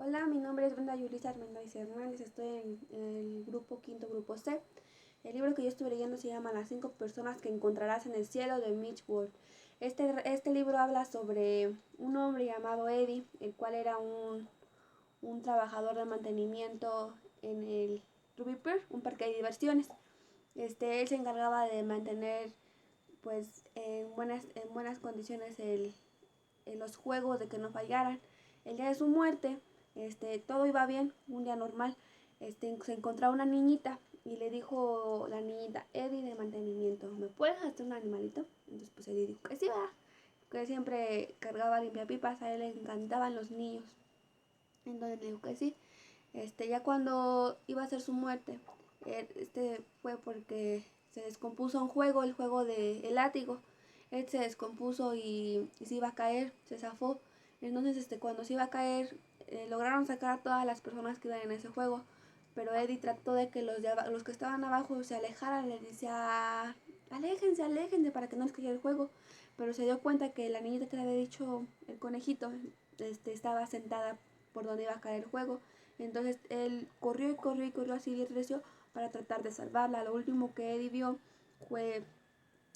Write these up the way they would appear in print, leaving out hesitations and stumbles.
Hola, mi nombre es Brenda Yulisa Armendáriz Hernández, estoy en el quinto grupo C. El libro que yo estuve leyendo se llama Las 5 personas que encontrarás en el cielo de Mitch Wolf. Este libro habla sobre un hombre llamado Eddie, el cual era un trabajador de mantenimiento en el Ruby Pier, un parque de diversiones. Él se encargaba de mantener pues en buenas condiciones los juegos, de que no fallaran. El día de su muerte, todo iba bien, un día normal. Se encontraba una niñita y le dijo la niñita, Eddie de mantenimiento, ¿me puedes hacer un animalito? Entonces pues Eddie dijo que sí va, que siempre cargaba limpiapipas, a él le encantaban los niños. Entonces le dijo que sí. Ya cuando iba a ser su muerte, fue porque se descompuso un juego, el juego de el látigo. Él se descompuso y se iba a caer, se zafó. Entonces, cuando se iba a caer, lograron sacar a todas las personas que iban en ese juego. Pero Eddie trató de que los que estaban abajo se alejaran, le decía, aléjense, aléjense para que no les cayera el juego. Pero se dio cuenta que la niñita que le había dicho el conejito, estaba sentada por donde iba a caer el juego. Entonces él corrió y corrió y corrió así bien recio para tratar de salvarla. Lo último que Eddie vio fue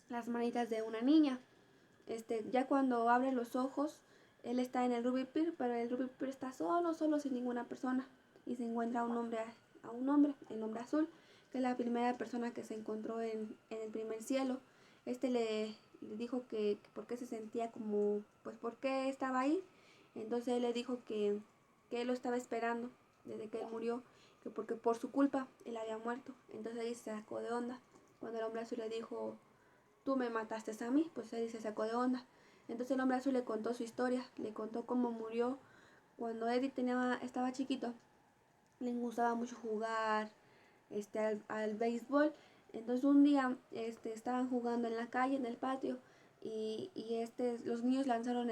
las manitas de una niña. Ya cuando abre los ojos, él está en el Ruby Pier, pero el Ruby Pier está solo, solo, sin ninguna persona. Y se encuentra a un hombre, el hombre azul, que es la primera persona que se encontró en el primer cielo. Le dijo que por qué se sentía como, pues por qué estaba ahí. Entonces él le dijo que él lo estaba esperando desde que él murió, que porque por su culpa él había muerto. Entonces ahí se sacó de onda. Cuando el hombre azul le dijo, tú me mataste a mí, pues él se sacó de onda. Entonces el hombre azul le contó su historia, le contó cómo murió cuando Eddie estaba chiquito. Le gustaba mucho jugar al béisbol. Entonces un día estaban jugando en la calle, en el patio, y los niños lanzaron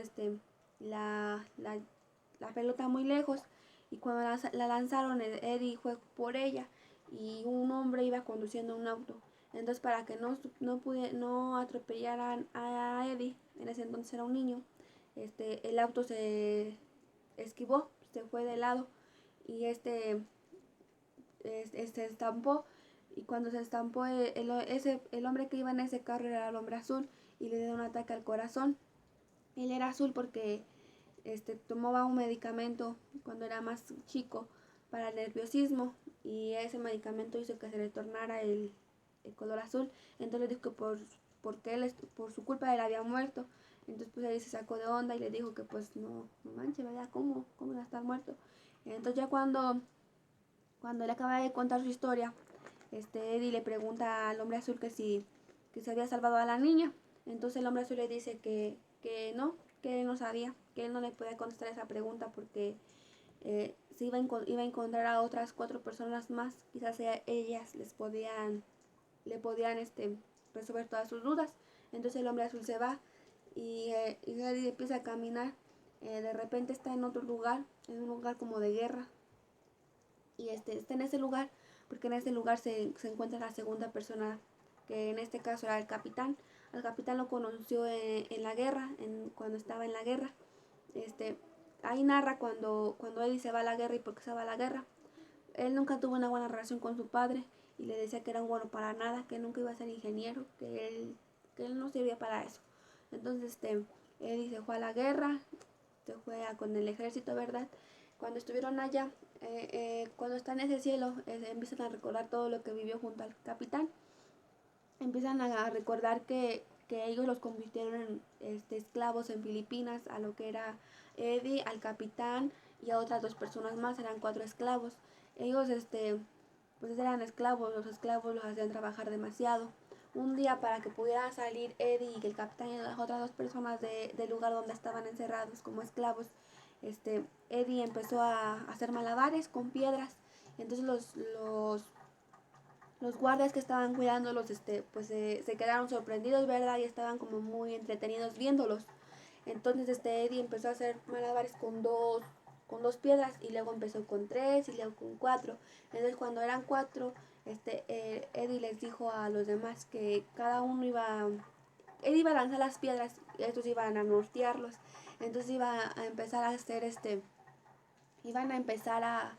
la, la, la pelota muy lejos, y cuando la lanzaron, Eddie fue por ella, y un hombre iba conduciendo un auto. Entonces, para que no atropellaran a Eddie, en ese entonces era un niño, el auto se esquivó, se fue de lado, y se estampó. Y cuando se estampó, el hombre que iba en ese carro era el hombre azul, y le dio un ataque al corazón. Él era azul porque tomaba un medicamento cuando era más chico para el nerviosismo, y ese medicamento hizo que se le tornara el color azul. Entonces le dijo que por su culpa él había muerto. Entonces pues ahí se sacó de onda y le dijo que pues no manches, ¿verdad? ¿Cómo va a estar muerto? Entonces ya cuando él acaba de contar su historia, Eddie le pregunta al hombre azul que se había salvado a la niña. Entonces el hombre azul le dice que él no sabía, que él no le podía contestar esa pregunta porque se iba a encontrar a otras 4 personas más. Quizás ellas le podían resolver todas sus dudas. Entonces el hombre azul se va, y Eddie empieza a caminar. De repente está en otro lugar, en un lugar como de guerra, y está en ese lugar porque en ese lugar se encuentra la segunda persona, que en este caso era el capitán. Al capitán lo conoció en la guerra, cuando estaba en la guerra. este Ahí narra cuando Eddie se va a la guerra y por qué se va a la guerra. Él nunca tuvo una buena relación con su padre, y le decía que era un bueno para nada, que nunca iba a ser ingeniero, que él no servía para eso. Entonces Eddie se fue a la guerra, se fue con el ejército, ¿verdad? Cuando estuvieron allá, cuando están en ese cielo, empiezan a recordar todo lo que vivió junto al capitán. Empiezan a recordar que ellos los convirtieron en esclavos en Filipinas, a lo que era Eddie, al capitán y a otras 2 personas más. Eran 4 esclavos. Ellos pues eran esclavos, los esclavos los hacían trabajar demasiado. Un día, para que pudiera salir Eddie y el capitán y las otras 2 personas del lugar donde estaban encerrados como esclavos, Eddie empezó a hacer malabares con piedras. Entonces los guardias que estaban cuidándolos, pues se quedaron sorprendidos, ¿verdad? Y estaban como muy entretenidos viéndolos. Entonces Eddie empezó a hacer malabares con dos piedras, y luego empezó con 3 y luego con 4. Entonces cuando eran 4, Eddie les dijo a los demás que cada uno él iba a lanzar las piedras y estos iban a nortearlos. Entonces iba a empezar a hacer iban a empezar a...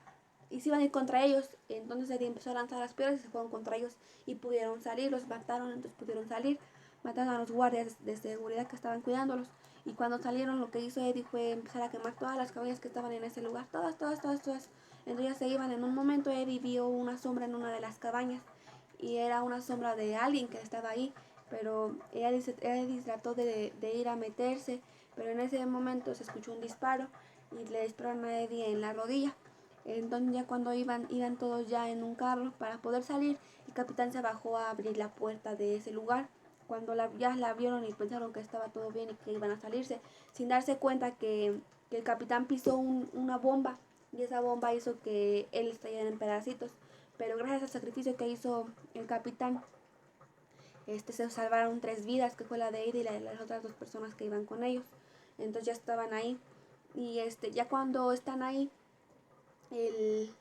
y se iban a ir contra ellos. Entonces Eddie empezó a lanzar las piedras y se fueron contra ellos y pudieron salir, los mataron, entonces pudieron salir. Mataron a los guardias de seguridad que estaban cuidándolos. Y cuando salieron, lo que hizo Eddie fue empezar a quemar todas las cabañas que estaban en ese lugar. Todas, todas, todas, todas. Entonces se iban. En un momento Eddie vio una sombra en una de las cabañas. Y era una sombra de alguien que estaba ahí. Pero Eddie trató de ir a meterse. Pero en ese momento se escuchó un disparo. Y le dispararon a Eddie en la rodilla. Entonces ya cuando iban todos ya en un carro para poder salir, el capitán se bajó a abrir la puerta de ese lugar. Cuando ya la vieron y pensaron que estaba todo bien y que iban a salirse, sin darse cuenta que el capitán pisó una bomba y esa bomba hizo que él estallara en pedacitos. Pero gracias al sacrificio que hizo el capitán, se salvaron 3 vidas, que fue la de Eddie y la de las otras 2 personas que iban con ellos. Entonces ya estaban ahí. Y ya cuando están ahí, el,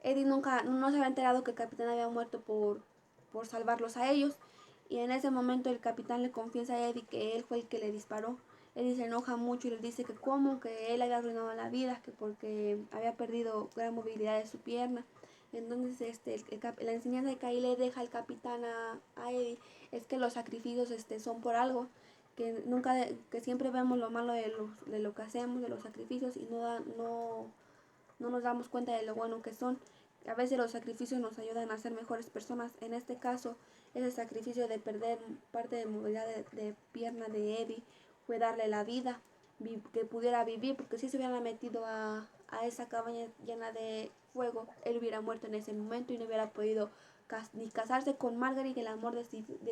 Eddie nunca no se había enterado que el capitán había muerto por salvarlos a ellos. Y en ese momento el capitán le confiesa a Eddie que él fue el que le disparó. Eddie se enoja mucho y le dice que cómo, que él había arruinado la vida, que porque había perdido gran movilidad de su pierna. Entonces la enseñanza que ahí le deja el capitán a Eddie es que los sacrificios son por algo, que nunca que siempre vemos lo malo de lo que hacemos, de los sacrificios, y no nos damos cuenta de lo bueno que son. A veces los sacrificios nos ayudan a ser mejores personas. En este caso, ese sacrificio de perder parte de movilidad de pierna de Eddie fue darle la vida, que pudiera vivir, porque si se hubiera metido a esa cabaña llena de fuego, él hubiera muerto en ese momento y no hubiera podido ni casarse con Margaret, el amor de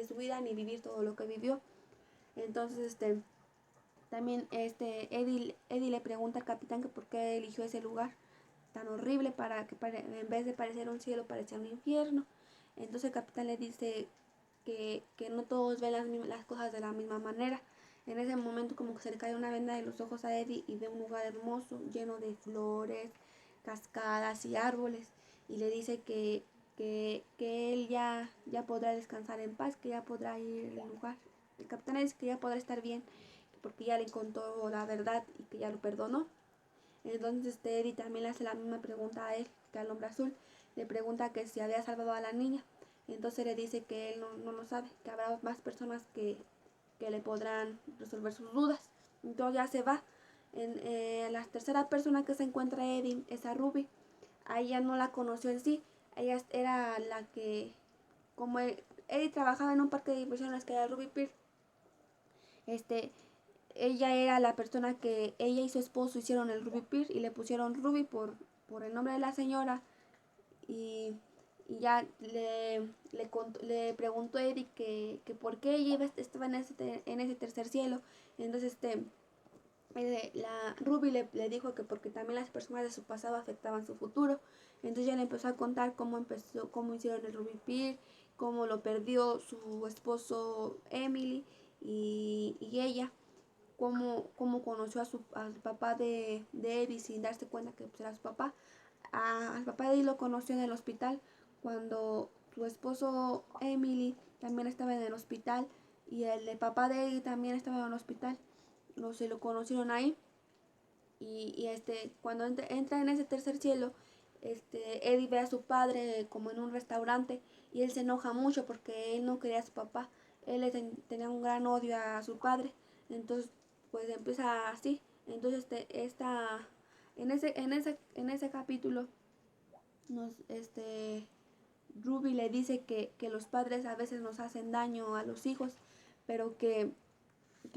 su vida, ni vivir todo lo que vivió. Entonces, también Eddie le pregunta al capitán que por qué eligió ese lugar tan horrible para que en vez de parecer un cielo parecía un infierno. Entonces el capitán le dice que no todos ven las cosas de la misma manera. En ese momento como que se le cae una venda de los ojos a Eddie y ve un lugar hermoso, lleno de flores, cascadas y árboles. Y le dice que él ya podrá descansar en paz, que ya podrá ir al lugar. El capitán le dice que ya podrá estar bien, porque ya le contó la verdad y que ya lo perdonó. Entonces Eddie también le hace la misma pregunta a él, que al hombre azul. Le pregunta que si había salvado a la niña. Entonces le dice que él no lo sabe, que habrá más personas que le podrán resolver sus dudas. Entonces ya se va. La tercera persona que se encuentra Eddie es a Ruby. A ella no la conoció en sí. Ella era la que, como Eddie trabajaba en un parque de diversiones que era Ruby Pier, este, ella era la persona que ella y su esposo hicieron el Ruby Pier y le pusieron Ruby por el nombre de la señora. Y ya le preguntó a Eddie que por qué ella estaba en ese tercer cielo. Entonces la Ruby le dijo que porque también las personas de su pasado afectaban su futuro. Entonces ella le empezó a contar cómo hicieron el Ruby Pier, cómo lo perdió su esposo Emily y ella, cómo conoció al papá de Eddie sin darse cuenta que pues, era su papá. Al papá de Eddie lo conoció en el hospital cuando su esposo Emily también estaba en el hospital y el papá de Eddie también estaba en el hospital. Se lo conocieron ahí y cuando entra en ese tercer cielo, Eddie ve a su padre como en un restaurante y él se enoja mucho porque él no quería a su papá. Él tenía un gran odio a su padre. Entonces pues empieza así. Entonces en ese capítulo nos Ruby le dice que los padres a veces nos hacen daño a los hijos, pero que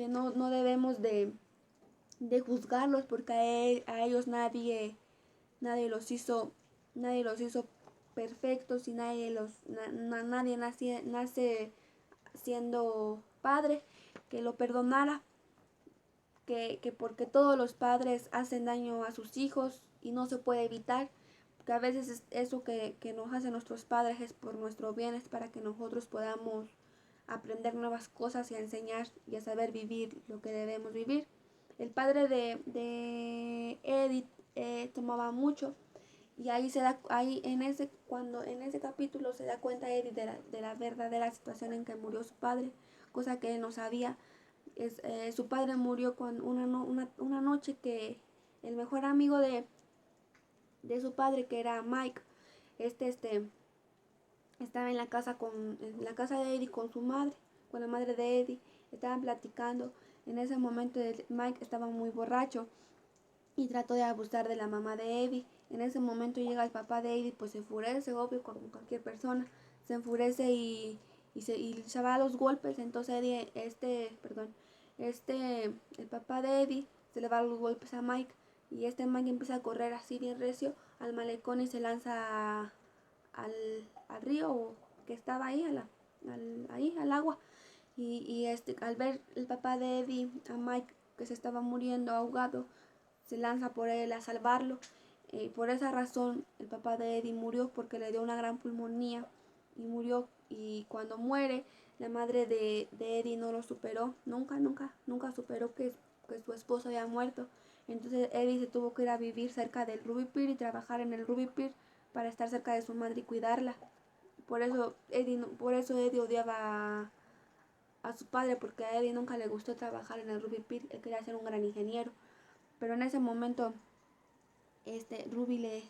no debemos de juzgarlos porque a ellos nadie los hizo nadie los hizo perfectos y nadie nace siendo padre, que lo perdonara, que porque todos los padres hacen daño a sus hijos y no se puede evitar, que a veces eso que nos hacen nuestros padres es por nuestro bien, es para que nosotros podamos aprender nuevas cosas y a enseñar y a saber vivir lo que debemos vivir. El padre de Edith tomaba mucho y ahí en ese capítulo se da cuenta Edith de la verdadera situación en que murió su padre, cosa que él no sabía. Su padre murió con una noche que el mejor amigo de su padre, que era Mike, estaba en la casa de Eddie con su madre, con la madre de Eddie, estaban platicando. En ese momento Mike estaba muy borracho y trató de abusar de la mamá de Eddie. En ese momento llega el papá de Eddie, pues se enfurece, obvio, como cualquier persona, se enfurece y se va a los golpes. Entonces Eddie, el papá de Eddie se le va a los golpes a Mike, y Mike empieza a correr así bien recio al malecón y se lanza al río que estaba ahí, al agua. Y al ver el papá de Eddie a Mike que se estaba muriendo ahogado, se lanza por él a salvarlo. Por esa razón el papá de Eddie murió, porque le dio una gran pulmonía y murió. Y cuando muere, la madre de Eddie no lo superó, nunca superó que su esposo había muerto. Entonces Eddie se tuvo que ir a vivir cerca del Ruby Pier y trabajar en el Ruby Pier para estar cerca de su madre y cuidarla. Por eso Eddie odiaba a su padre, porque a Eddie nunca le gustó trabajar en el Ruby Pier. Él quería ser un gran ingeniero. Pero en ese momento Ruby le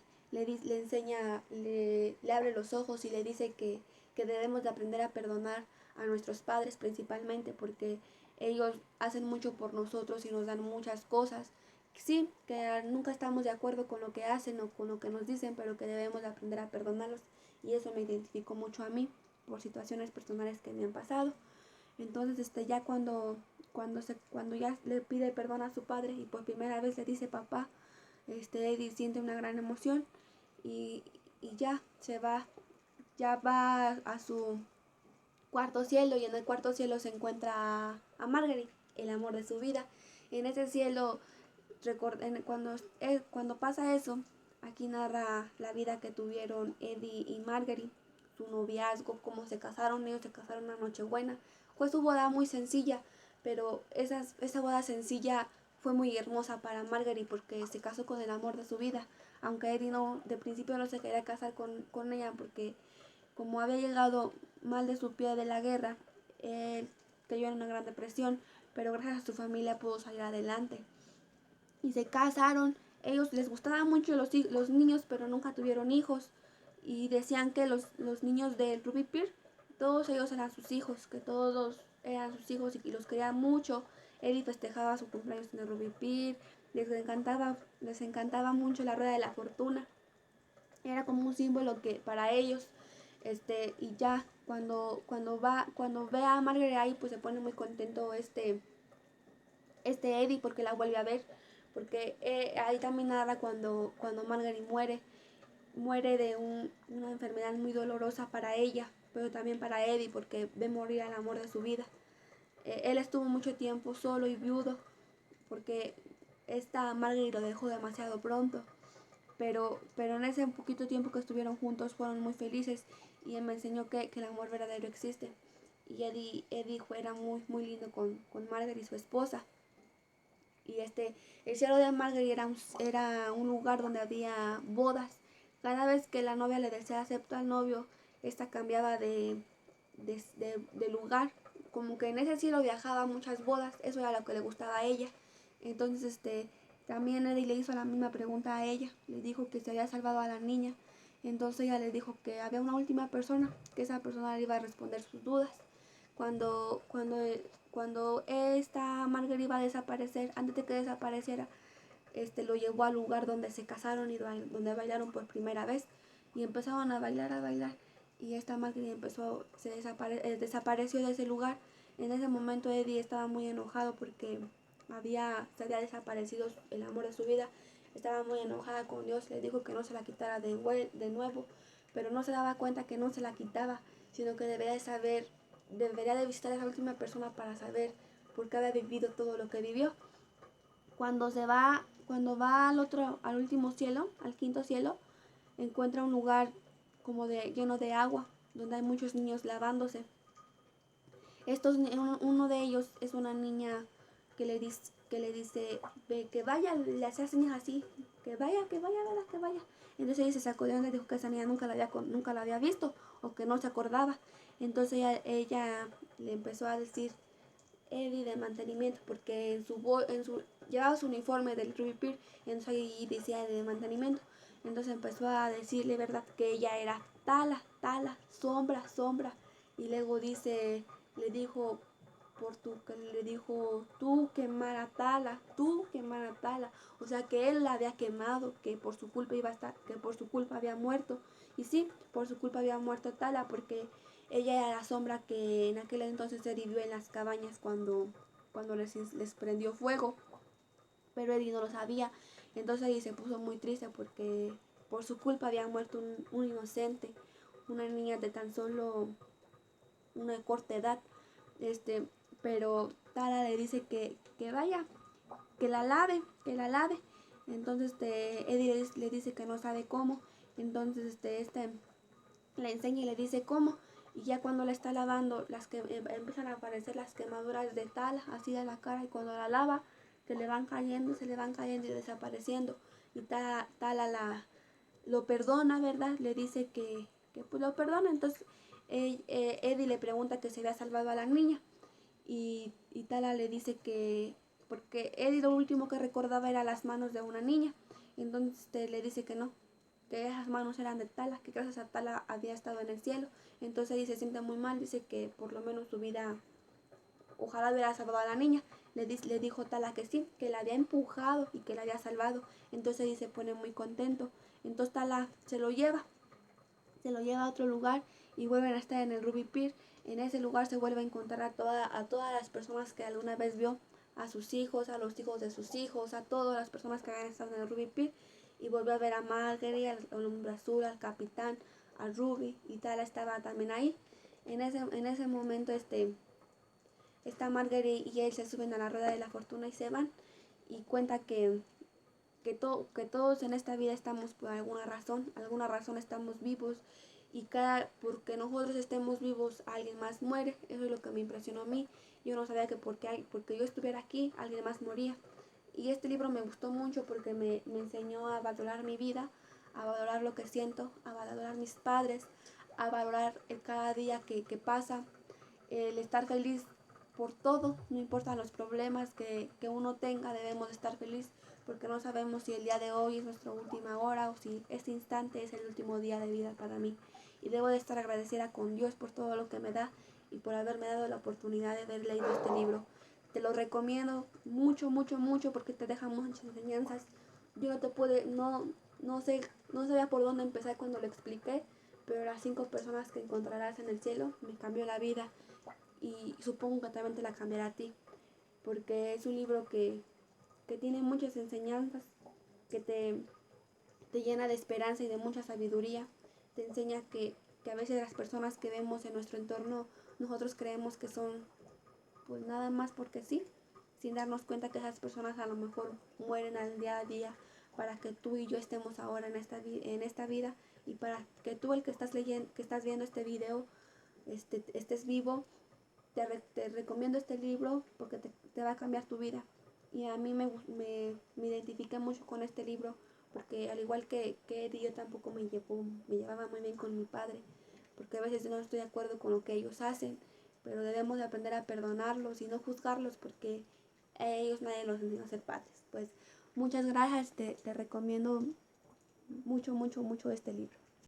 enseña, le abre los ojos y le dice que debemos de aprender a perdonar a nuestros padres, principalmente porque ellos hacen mucho por nosotros y nos dan muchas cosas. Sí, que nunca estamos de acuerdo con lo que hacen o con lo que nos dicen, pero que debemos de aprender a perdonarlos, y eso me identificó mucho a mí por situaciones personales que me han pasado. Entonces ya cuando ya le pide perdón a su padre y por primera vez le dice papá, Eddie siente una gran emoción y, ya va a su cuarto cielo, y en el cuarto cielo se encuentra a Marguerite, el amor de su vida. En ese cielo, cuando pasa eso, aquí narra la vida que tuvieron Eddie y Marguerite, su noviazgo, cómo se casaron. Ellos se casaron una Nochebuena. Fue su boda muy sencilla, pero esa boda sencilla fue muy hermosa para Marguerite, porque se casó con el amor de su vida. Aunque Eddie de principio no se quería casar con ella, porque como había llegado mal de su pie de la guerra, él cayó en una gran depresión, pero gracias a su familia pudo salir adelante. Y se casaron. Ellos les gustaban mucho los niños, pero nunca tuvieron hijos. Y decían que los niños del Ruby Pier, todos ellos eran sus hijos, que todos eran sus hijos y los querían mucho. Eddie festejaba su cumpleaños en el Ruby Pier. Les encantaba mucho la rueda de la fortuna. Era como un símbolo que para ellos. Y ya cuando ve a Margaret ahí, pues se pone muy contento Eddie, porque la vuelve a ver, porque ahí también narra cuando Margaret muere de una enfermedad muy dolorosa para ella, pero también para Eddie, porque ve morir al amor de su vida. Él estuvo mucho tiempo solo y viudo, porque esta Margaret lo dejó demasiado pronto, pero en ese poquito tiempo que estuvieron juntos fueron muy felices, y él me enseñó que el amor verdadero existe. Y Eddie era muy, muy lindo con Margaret, su esposa. Y el cielo de Margaret era un lugar donde había bodas. Cada vez que la novia le decía acepto al novio, esta cambiaba de lugar. Como que en ese cielo viajaba muchas bodas, eso era lo que le gustaba a ella. Entonces también Eddie le hizo la misma pregunta a ella, le dijo que se había salvado a la niña. Entonces ella le dijo que había una última persona, que esa persona le iba a responder sus dudas. Cuando esta Margaret iba a desaparecer, antes de que desapareciera, lo llevó al lugar donde se casaron y donde bailaron por primera vez, y empezaron a bailar, y esta Margaret desapareció de ese lugar. En ese momento Eddie estaba muy enojado porque se había desaparecido el amor de su vida. Estaba muy enojada con Dios, le dijo que no se la quitara de nuevo, pero no se daba cuenta que no se la quitaba, sino que debería de visitar a esa última persona para saber por qué había vivido todo lo que vivió. Cuando va al último cielo, al quinto cielo, encuentra un lugar como lleno de agua, donde hay muchos niños lavándose. Uno de ellos es una niña que le dice que vaya, le hace señas así, que vaya, ¿verdad? Que vaya. Entonces ella se sacó de onda y dijo que esa niña nunca la había visto, o que no se acordaba. Entonces ella le empezó a decir Eddie de mantenimiento, porque llevaba su uniforme del Ruby Pier, entonces ahí decía de mantenimiento. Entonces empezó a decirle, ¿verdad?, que ella era Tala, Tala, sombra, sombra. Y luego le dijo, le dijo, tú quemar a Tala, tú quemar a Tala. O sea que él la había quemado, que por su culpa iba a estar, que por su culpa había muerto. Y sí, por su culpa había muerto Tala, porque ella era la sombra que en aquel entonces se vivió en las cabañas cuando les prendió fuego. Pero Eddie no lo sabía. Entonces Eddie se puso muy triste porque por su culpa había muerto un inocente, una niña de tan solo una corta edad. Pero Tara le dice que vaya, que la lave, que la lave. Entonces Eddie le dice que no sabe cómo. Entonces le enseña y le dice cómo. Y ya cuando la está lavando, empiezan a aparecer las quemaduras de Tala, así de la cara. Y cuando la lava, se le van cayendo y desapareciendo. Y Tala lo perdona, ¿verdad? Le dice que pues lo perdona. Entonces Eddie le pregunta que se había salvado a la niña. Y Tala le dice que, porque Eddie lo último que recordaba era las manos de una niña. Entonces le dice que no, que esas manos eran de Tala, que gracias a Tala había estado en el cielo. Entonces Eddie se siente muy mal, dice que por lo menos su vida, ojalá hubiera salvado a la niña. Le dijo Tala que sí, que la había empujado y que la había salvado. Entonces Eddie se pone muy contento. Entonces Tala se lo lleva a otro lugar y vuelven a estar en el Ruby Pier. En ese lugar se vuelve a encontrar a todas las personas que alguna vez vio, a sus hijos, a los hijos de sus hijos, a todas las personas que habían estado en el Ruby Pier. Y volvió a ver a Marguerite, al hombre azul, al capitán, a Ruby, y Tala estaba también ahí. En ese momento está Marguerite y él se suben a la rueda de la fortuna y se van. Y cuenta que todos en esta vida estamos por alguna razón estamos vivos, y porque nosotros estemos vivos alguien más muere. Eso es lo que me impresionó a mí. Yo no sabía que porque yo estuviera aquí alguien más moría. Y este libro me gustó mucho porque me enseñó a valorar mi vida, a valorar lo que siento, a valorar mis padres, a valorar el cada día que pasa, el estar feliz por todo, no importa los problemas que uno tenga, debemos estar feliz, porque no sabemos si el día de hoy es nuestra última hora o si este instante es el último día de vida para mí. Y debo de estar agradecida con Dios por todo lo que me da y por haberme dado la oportunidad de haber leído este libro. Te lo recomiendo mucho, mucho, mucho, porque te deja muchas enseñanzas. Yo no sabía por dónde empezar cuando lo expliqué, pero las 5 personas que encontrarás en el cielo me cambió la vida, y supongo que también te la cambiará a ti, porque es un libro que tiene muchas enseñanzas, que te llena de esperanza y de mucha sabiduría. Te enseña que a veces las personas que vemos en nuestro entorno, nosotros creemos que son pues nada más porque sí, sin darnos cuenta que esas personas a lo mejor mueren al día a día para que tú y yo estemos ahora en esta vida, y para que tú, el que estás leyendo, que estás viendo este video, estés vivo. Te recomiendo este libro porque te va a cambiar tu vida. Y a mí me identifiqué mucho con este libro, porque al igual que Eddie, yo tampoco me llevaba muy bien con mi padre, porque a veces no estoy de acuerdo con lo que ellos hacen, pero debemos de aprender a perdonarlos y no juzgarlos, porque a ellos nadie los enseñó a ser padres. Pues muchas gracias, te recomiendo mucho, mucho, mucho este libro.